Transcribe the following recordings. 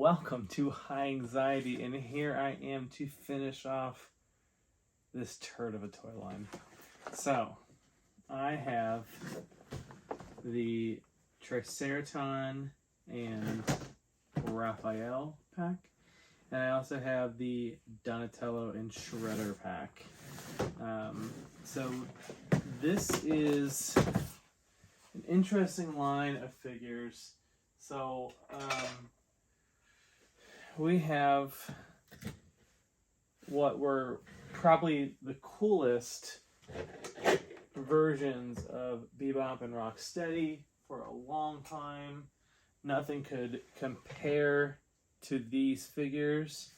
welcome to High Anxiety, and here I am to finish off this turd of a toy line. So, I have the Triceraton and Raphael pack, and I also have the Donatello and Shredder pack. So this is an interesting line of figures. So we have what were probably the coolest versions of Bebop and Rocksteady for a long time. Nothing could compare to these figures.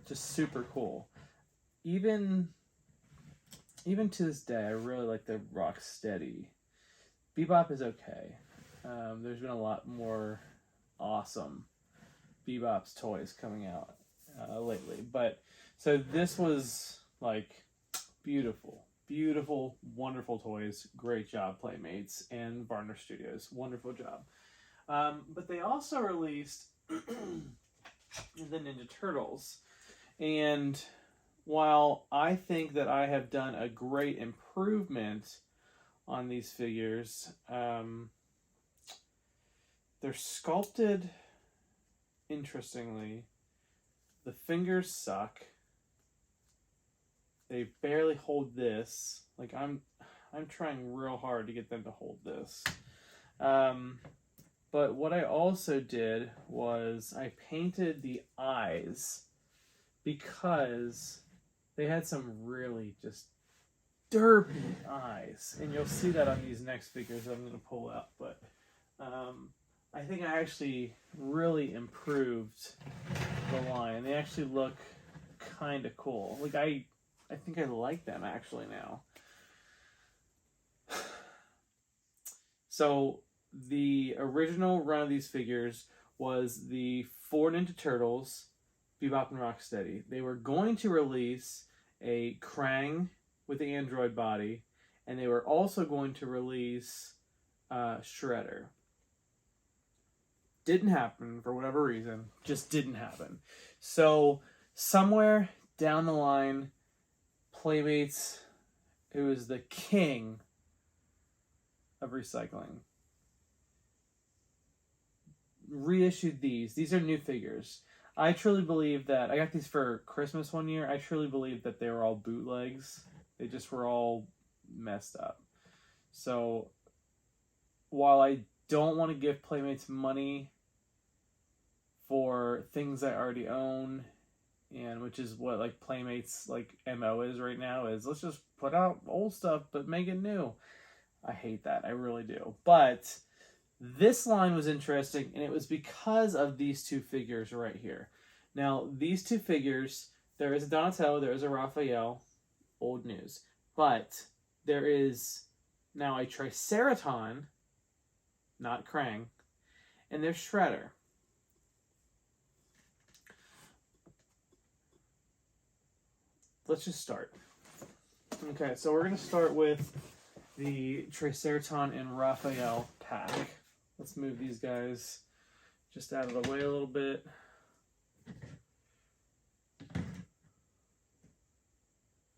Just super cool. Even to this day, I really like the Rocksteady. Bebop is okay. There's been a lot more awesome Bebop's toys coming out lately. But so this was like beautiful, wonderful toys. Great job, Playmates and Varner Studios. Wonderful job. But they also released the Ninja Turtles. And while I think that I have done a great improvement on these figures, they're sculpted interestingly. The fingers suck. They barely hold this. Like I'm trying real hard to get them to hold this. But what I also did was I painted the eyes because they had some really just derpy eyes. And you'll see that on these next figures that I'm going to pull out. But I think I actually really improved the line. They actually look kind of cool. Like I think I like them actually now. So the original run of these figures was the 4 Ninja Turtles, Bebop and Rocksteady. They were going to release a Krang with the android body, and they were also going to release Shredder. Didn't happen for whatever reason. Just didn't happen. So somewhere down the line, Playmates, who is the king of recycling, reissued these. These are new figures. I truly believe that I got these for Christmas one year. I truly believe that they were all bootlegs. They just were all messed up. So while I don't want to give Playmates money for things I already own, and which is what like Playmates like MO is right now, is let's just put out old stuff but make it new. I hate that. I really do. But this line was interesting, and it was because of these two figures right here. Now, these two figures, there is a Donatello, there is a Raphael, old news. But there is now a Triceraton, not Krang, and there's Shredder. Let's just start. Okay, so we're going to start with the Triceraton and Raphael pack. Let's move these guys just out of the way a little bit.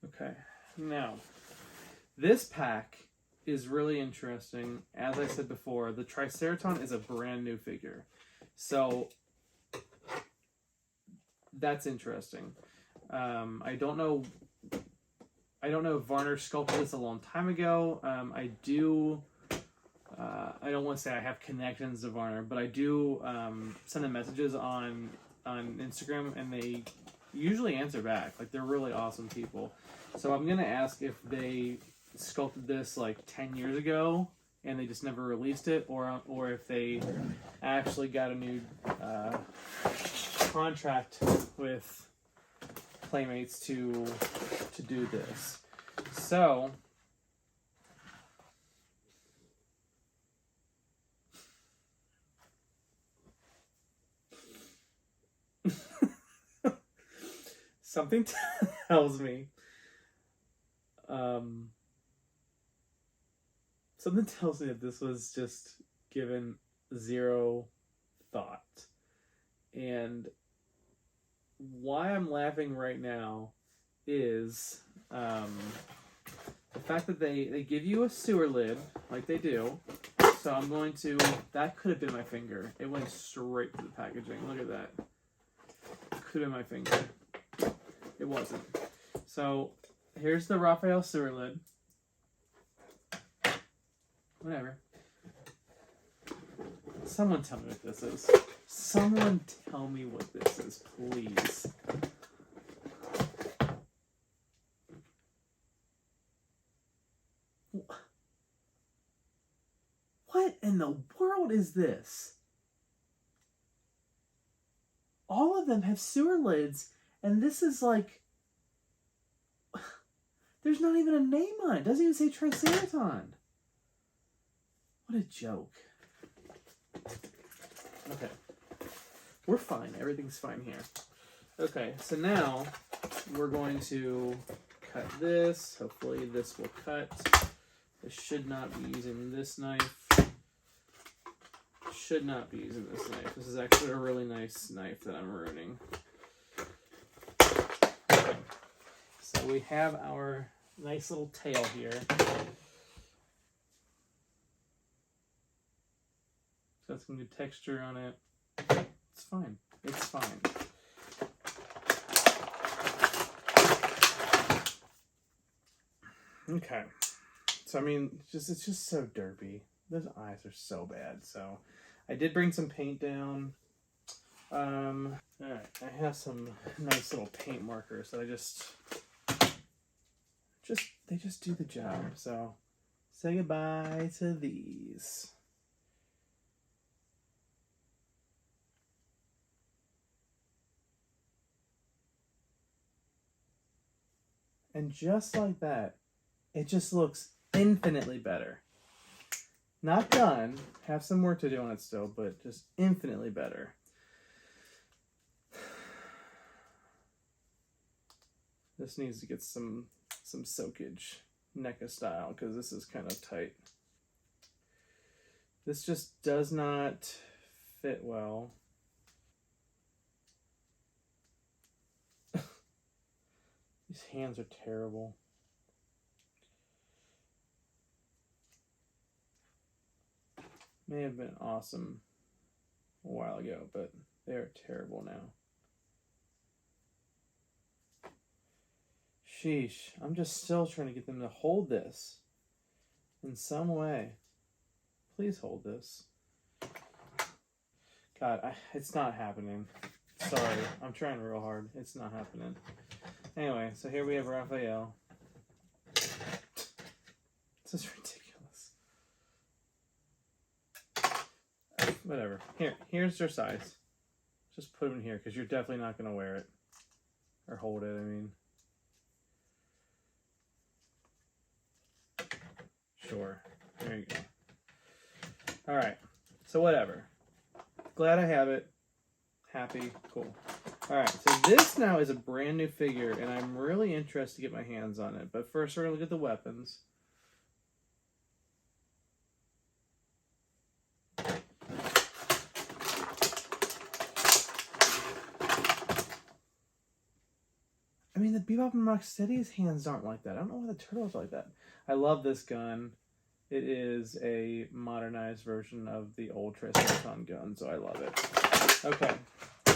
Okay, now this pack is really interesting. As I said before, the Triceraton is a brand new figure. So that's interesting. I don't know if Varner sculpted this a long time ago. I don't want to say I have connections to Varner, but I do send them messages on Instagram, and they usually answer back. Like, they're really awesome people. So I'm going to ask if they sculpted this like 10 years ago and they just never released it, or if they actually got a new contract with Playmates to do this. So something tells me that this was just given zero thought. And why I'm laughing right now is the fact that they give you a sewer lid, like they do. So I'm going to, that could have been my finger. It went straight to the packaging. Look at that. Could have been my finger. It wasn't. So here's the Raphael sewer lid. Whatever. Someone tell me what this is. Someone tell me what this is, please. What in the world is this? All of them have sewer lids, and this is like... There's not even a name on it. It doesn't even say triceraton. What a joke. Okay. We're fine. Everything's fine here. Okay, so now we're going to cut this. Hopefully this will cut. I should not be using this knife. Should not be using this knife. This is actually a really nice knife that I'm ruining. Okay. So we have our nice little tail here. Got some good texture on it. It's fine. It's fine. Okay. So I mean, it's just so derpy. Those eyes are so bad. So I did bring some paint down. Alright, I have some nice little paint markers that I they just do the job. So say goodbye to these. And just like that, it just looks infinitely better. Not done. Have some work to do on it still, but just infinitely better. This needs to get some soakage, NECA style, because this is kind of tight. This just does not fit well. These hands are terrible. May have been awesome a while ago, but they're terrible now. Sheesh, I'm just still trying to get them to hold this in some way. Please hold this. God, it's not happening. Sorry, I'm trying real hard. It's not happening. Anyway, so here we have Raphael. This is ridiculous. Whatever. Here's their size. Just put them in here because you're definitely not going to wear it. Or hold it, I mean. Sure. There you go. Alright. So whatever. Glad I have it. Happy. Cool. Alright, so this now is a brand new figure, and I'm really interested to get my hands on it. But first we're going to look at the weapons. I mean, the Bebop and Rocksteady's hands aren't like that. I don't know why the Turtles are like that. I love this gun. It is a modernized version of the old triceraton gun, so I love it. Okay,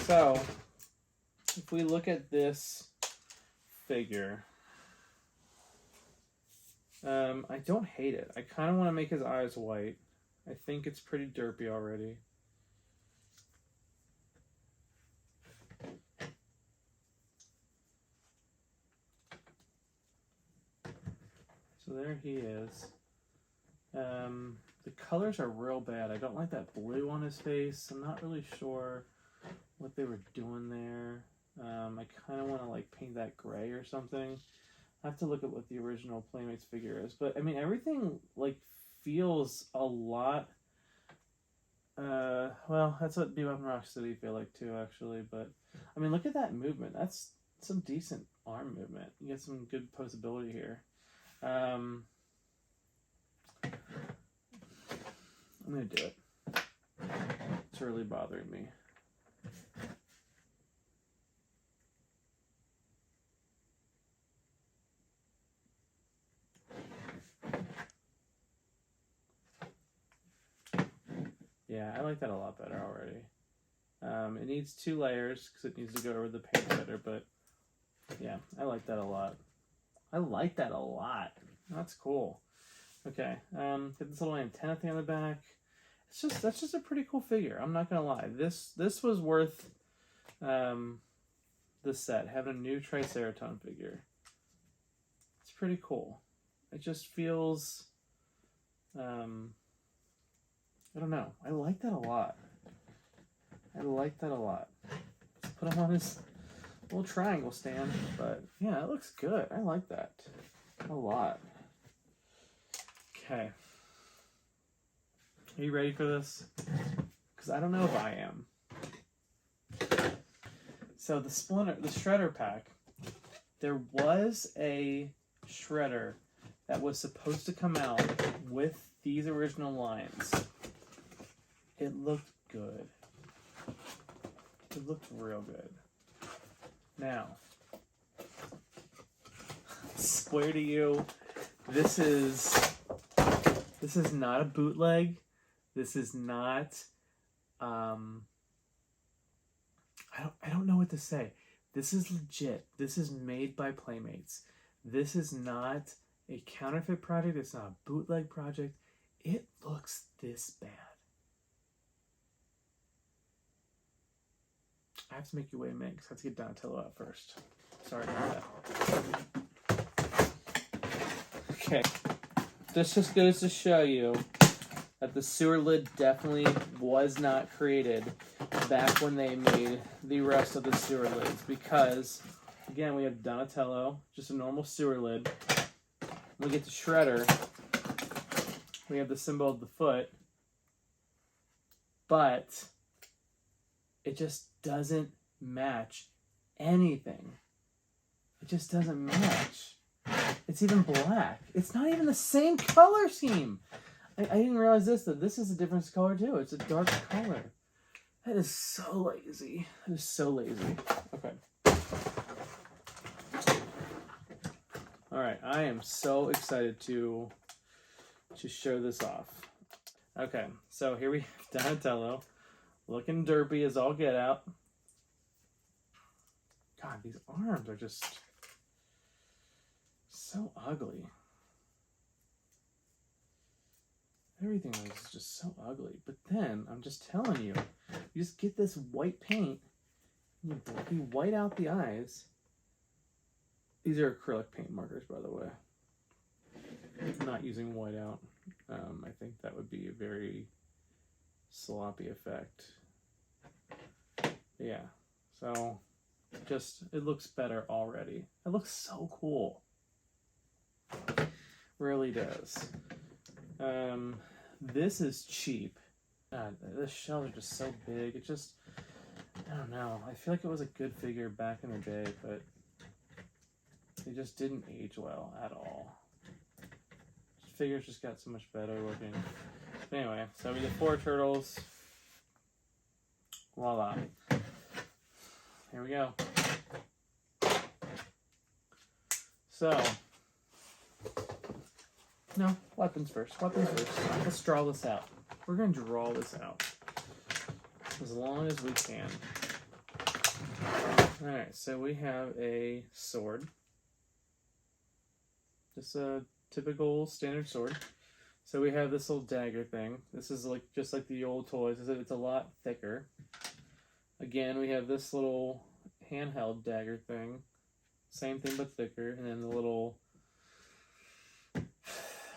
so if we look at this figure, I don't hate it. I kind of want to make his eyes white. I think it's pretty derpy already. So there he is. The colors are real bad. I don't like that blue on his face. I'm not really sure what they were doing there. I kind of want to like paint that gray or something. I have to look at what the original Playmates figure is. But I mean, everything like feels a lot. Well, that's what Bebop and Rocksteady feel like too, actually. But I mean, look at that movement. That's some decent arm movement. You get some good posability here. I'm gonna do it. It's really bothering me. Yeah, I like that a lot better already. It needs 2 layers because it needs to go over the paint better, but yeah, I like that a lot. I like that a lot. That's cool. Okay, get this little antenna thing on the back. That's just a pretty cool figure. I'm not gonna lie. This was worth the set. Having a new triceraton figure. It's pretty cool. It just feels I don't know. I like that a lot. I like that a lot. Let's put him on his little triangle stand, but yeah, it looks good. I like that a lot. Okay. Are you ready for this? Because I don't know if I am. So the shredder pack, there was a shredder that was supposed to come out with these original lines. It looked good. It looked real good. Now, I swear to you, this is not a bootleg. This is not I don't know what to say. This is legit. This is made by Playmates. This is not a counterfeit project. It's not a bootleg project. It looks this bad. I have to make you wait a minute because I have to get Donatello out first. Sorry about that. Okay. This just goes to show you that the sewer lid definitely was not created back when they made the rest of the sewer lids, because again, we have Donatello, just a normal sewer lid. When we get to Shredder, we have the symbol of the foot, but it just doesn't match anything. It just doesn't match. It's even black. It's not even the same color scheme. I didn't realize that this is a different color too. It's a dark color. That is so lazy. That is so lazy. Okay. Alright, I am so excited to show this off. Okay, so here we have Donatello. Looking derpy as all get out. God, these arms are just so ugly. Everything was just so ugly. But then, I'm just telling you, you just get this white paint, and you white out the eyes. These are acrylic paint markers, by the way. I'm not using white out. I think that would be a very sloppy effect. Yeah, so just, it looks better already. It looks so cool. Really does. This is cheap. God, the shells are just so big. It just, I don't know. I feel like it was a good figure back in the day, but it just didn't age well at all. Figures just got so much better looking. But anyway, so we get 4 turtles. Voila. Here we go. So, no, weapons first. Weapons first. Let's draw this out. We're going to draw this out as long as we can. Alright, so we have a sword. Just a typical standard sword. So we have this little dagger thing. This is like just like the old toys. It's a lot thicker. Again, we have this little handheld dagger thing. Same thing but thicker. And then the little...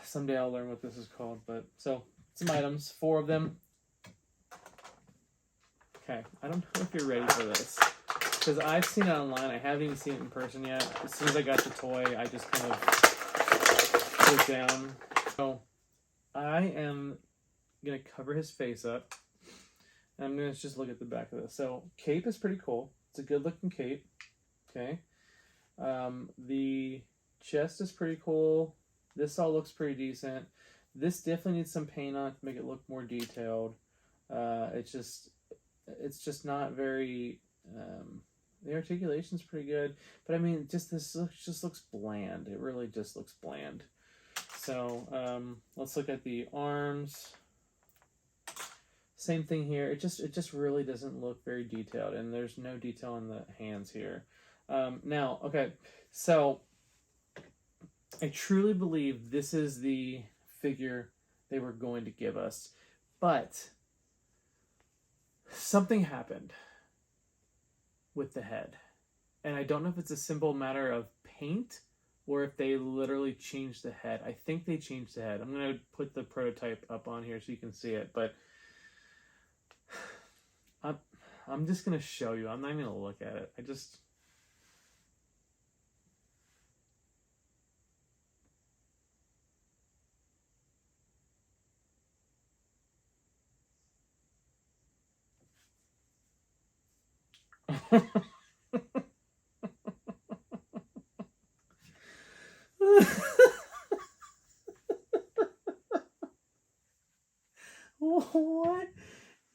Someday I'll learn what this is called. But so, some items. 4 of them. Okay, I don't know if you're ready for this. Because I've seen it online. I haven't even seen it in person yet. As soon as I got the toy, I just kind of put it down. So, I am going to cover his face up. And I'm going to just look at the back of this. So, cape is pretty cool. It's a good looking cape. Okay. The chest is pretty cool. This all looks pretty decent. This definitely needs some paint on it to make it look more detailed. It's just not very. The articulation's pretty good, but I mean, just looks bland. It really just looks bland. So let's look at the arms. Same thing here. It just really doesn't look very detailed, and there's no detail in the hands here. Now, okay, so I truly believe this is the figure they were going to give us, but something happened with the head, and I don't know if it's a simple matter of paint or if they literally changed the head. I think they changed the head. I'm going to put the prototype up on here so you can see it, but I'm just going to show you. I'm not even going to look at it. I just... What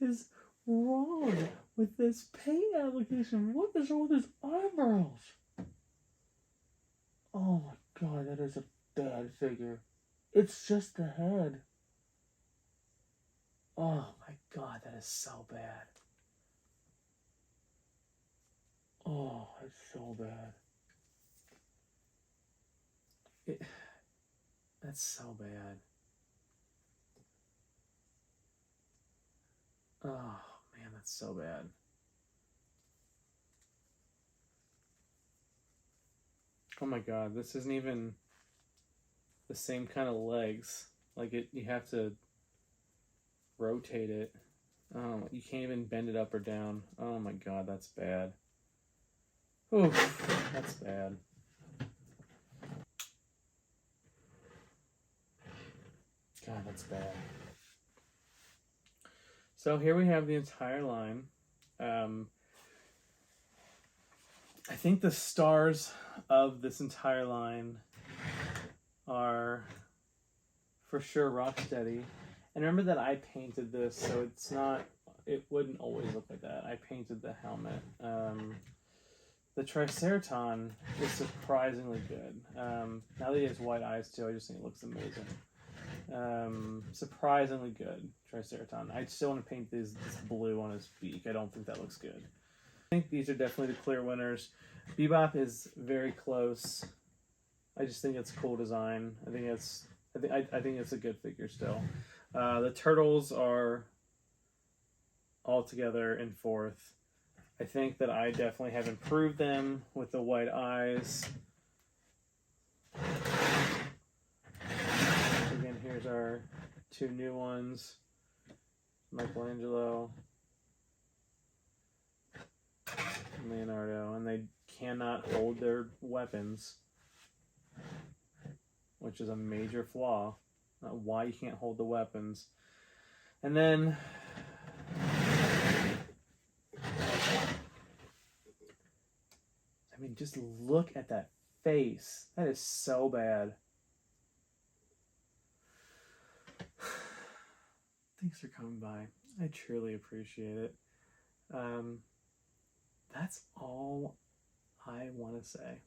is wrong with this paint application? What is wrong with his eyebrows? Oh my god, that is a bad figure. It's just the head. Oh my god, that is so bad. Oh, it's so bad. That's so bad. Oh man, that's so bad. Oh my god, this isn't even the same kind of legs. Like you have to rotate it. Oh, you can't even bend it up or down. Oh my god, that's bad. Oof, that's bad. God, that's bad. So here we have the entire line. I think the stars of this entire line are for sure Rocksteady. And remember that I painted this, so it wouldn't always look like that. I painted the helmet. The triceraton is surprisingly good. Now that he has white eyes too, I just think it looks amazing. Surprisingly good triceraton. I still want to paint this blue on his beak. I don't think that looks good. I think these are definitely the clear winners. Bebop is very close. I just think it's a cool design. I think it's a good figure still. The turtles are all together in fourth. I think that I definitely have improved them with the white eyes. Again, here's our two new ones. Michelangelo, Leonardo, and they cannot hold their weapons, which is a major flaw. Not why you can't hold the weapons. And then I mean, just look at that face. That is so bad. Thanks for coming by. I truly appreciate it. That's all I want to say.